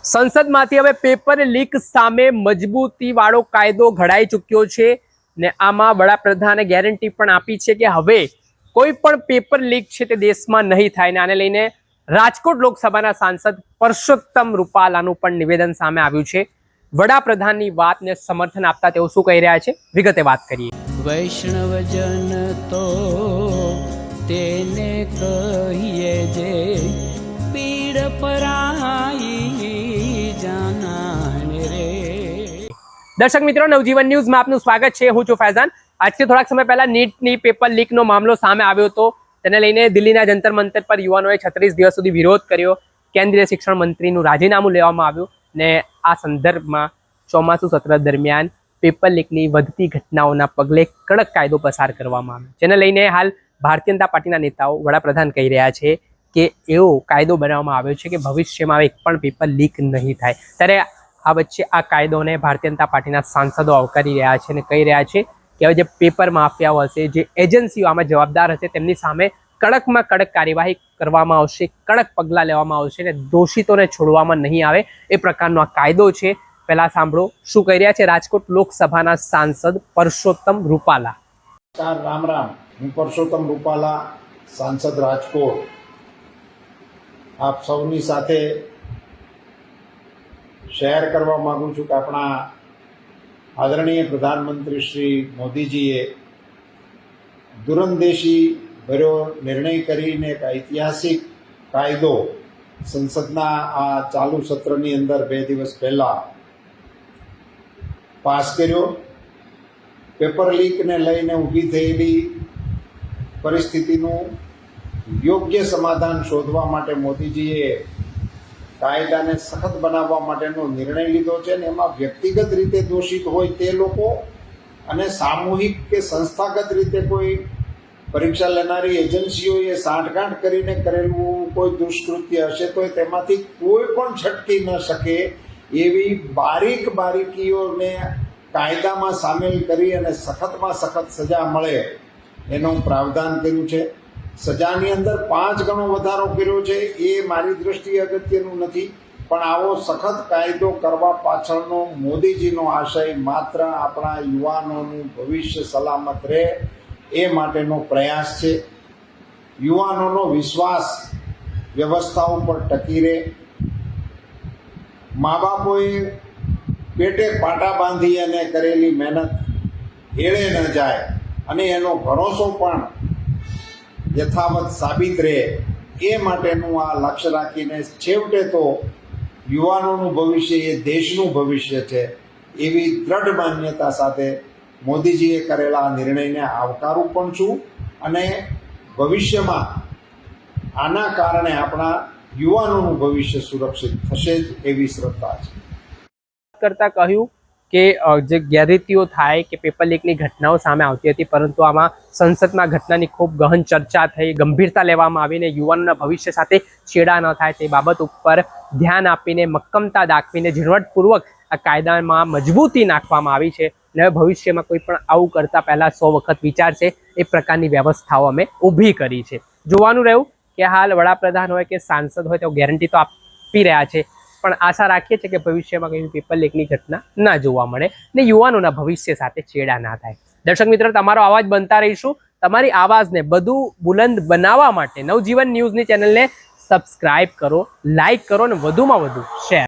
સંસદમાંથી હવે paper leak સામે મજબૂતીવાળો કાયદો ઘડાઈ ચૂક્યો છે ને આમાં વડાપ્રધાને ગેરંટી પણ આપી છે કે હવે કોઈ પણ પેપર લીક છે તે દેશમાં નહીં થાય ને આને લઈને રાજકોટ લોકસભાના સાંસદ પરસોત્તમ રૂપાલાનું પણ નિવેદન સામે આવ્યું છે। વડાપ્રધાનની વાતને સમર્થન આપતા તેઓ શું કહી રહ્યા છે વિગતે વાત કરીએ। વૈષ્ણવજન તો તેને કહીએ જે પીડ પરાઈ જાનાને રે। દર્શક મિત્રો, નવજીવન ન્યૂઝમાં આપનું સ્વાગત છે। હું છું ફૈઝાન। આજથી થોડાક સમય પહેલા નીટની પેપર લીકનો મામલો સામે આવ્યો હતો। તેને લઈને દિલ્હીના જંતર મંતર પર યુવાનોએ 36 દિવસ સુધી વિરોધ કર્યો। કેન્દ્રીય શિક્ષણ મંત્રીનું રાજીનામું લેવામાં આવ્યું ને આ સંદર્ભમાં ચોમાસુ સત્ર દરમિયાન પેપર લીકની વધતી ઘટનાઓના પગલે કડક કાયદો પસાર કરવામાં આવ્યો, જેને લઈને હાલ ભારતીય જનતા પાર્ટીના નેતાઓ વડાપ્રધાન કહી રહ્યા છે કે એવો કાયદો બનાવવામાં આવ્યો છે કે ભવિષ્યમાં એક પણ પેપર લીક નહીં થાય। ત્યારે આ વચ્ચે આ કાયદોને ભારતીય જનતા પાર્ટીના સાંસદો આવકારી રહ્યા છે અને કહી રહ્યા છે કે હવે જે પેપર માફિયાઓ હશે, જે એજન્સીઓ આમાં જવાબદાર હશે, તેમની સામે કડકમાં કડક કાર્યવાહી કરવામાં આવશે, કડક પગલાં લેવામાં આવશે અને દોષિતોને છોડવામાં નહીં આવે એ પ્રકારનો આ કાયદો છે। પહેલા સાંભળો શું કહી રહ્યા છે રાજકોટ લોકસભાના સાંસદ પરસોત્તમ રૂપાલા। રામ રામ, હું પરસોત્તમ રૂપાલા, સાંસદ રાજકોટ, આપ સૌની સાથે શેર કરવા માંગુ છું કે આપણા આદરણીય પ્રધાનમંત્રી શ્રી મોદીજીએ દૂરંદેશી ભર્યો નિર્ણય કરીને એક ઐતિહાસિક કાયદો સંસદના આ ચાલુ સત્રની અંદર 2 દિવસ પહેલા પાસ કર્યો। પેપર લીકને લઈને ઊભી થયેલી પરિસ્થિતિનું યોગ્ય સમાધાન શોધવા માટે મોદીજીએ કાયદાને સખત બનાવવા માટેનો નિર્ણય લીધો છે અને એમાં વ્યક્તિગત રીતે દોષિત હોય તે લોકો અને સામૂહિક કે સંસ્થાગત રીતે કોઈ પરીક્ષા લેનારી એજન્સીઓએ સાંઠગાંઠ કરીને કરેલું કોઈ દુષ્કૃત્ય હશે તો તેમાંથી કોઈ પણ છટકી ન શકે એવી બારીકીઓને કાયદામાં સામેલ કરી અને સખતમાં સખત સજા મળે એનું પ્રાવધાન કર્યું છે। સજાની અંદર 5 ગણો વધારો કર્યો છે। એ મારી દૃષ્ટિએ અગત્યનું નથી, પણ આવો સખત કાયદો કરવા પાછળનો મોદીજીનો આશય માત્ર આપણા યુવાનોનું ભવિષ્ય સલામત રહે એ માટેનો પ્રયાસ છે। યુવાનોનો વિશ્વાસ વ્યવસ્થા ઉપર ટકી રહે, મા બાપોએ પેટે પાટા બાંધી અને કરેલી મહેનત એળે ન જાય અને એનો ભરોસો પણ યથાવત સાબિત રહે એ માટેનું આ લક્ષ્ય રાખીને છેવટે તો યુવાનોનું ભવિષ્ય એ દેશનું ભવિષ્ય છે એવી દ્રઢ માન્યતા સાથે મોદીજીએ કરેલા આ નિર્ણયને આવકારું પણ છું અને ભવિષ્યમાં આના કારણે આપણા યુવાનોનું ભવિષ્ય સુરક્ષિત થશે જ એવી શ્રદ્ધા છે। કરતા કહ્યું કે જે ગેરરીતિઓ થાય કે પેપર લીકની ઘટનાઓ સામે આવતી હતી, પરંતુ આમાં સંસદમાં ઘટનાની ખૂબ ગહન ચર્ચા થઈ, ગંભીરતા લેવામાં આવીને યુવાનોના ભવિષ્ય સાથે છેડા ન થાય તે બાબત ઉપર ધ્યાન આપીને, મક્કમતા દાખવીને ઝીણવટપૂર્વક આ કાયદામાં મજબૂતી નાખવામાં આવી છે અને હવે ભવિષ્યમાં કોઈ પણ આવું કરતા પહેલા 100 વખત વિચારશે એ પ્રકારની વ્યવસ્થાઓ અમે ઊભી કરી છે। જોવાનું રહ્યું કે હાલ વડાપ્રધાન હોય કે સાંસદ હોય તેઓ ગેરંટી તો આપી રહ્યા છે, પણ આશા રાખીએ છીએ કે ભવિષ્યમાં કોઈ પેપર લીકની ઘટના ના જોવા મળે ને યુવાનોના ભવિષ્ય સાથે છેડા ના થાય। દર્શક મિત્રો, તમારો અવાજ બનતા રહીશું। તમારી આવાજને બધું બુલંદ બનાવવા માટે નવજીવન ન્યૂઝની ચેનલને સબસ્ક્રાઇબ કરો, લાઇક કરો અને વધુમાં વધુ શેર।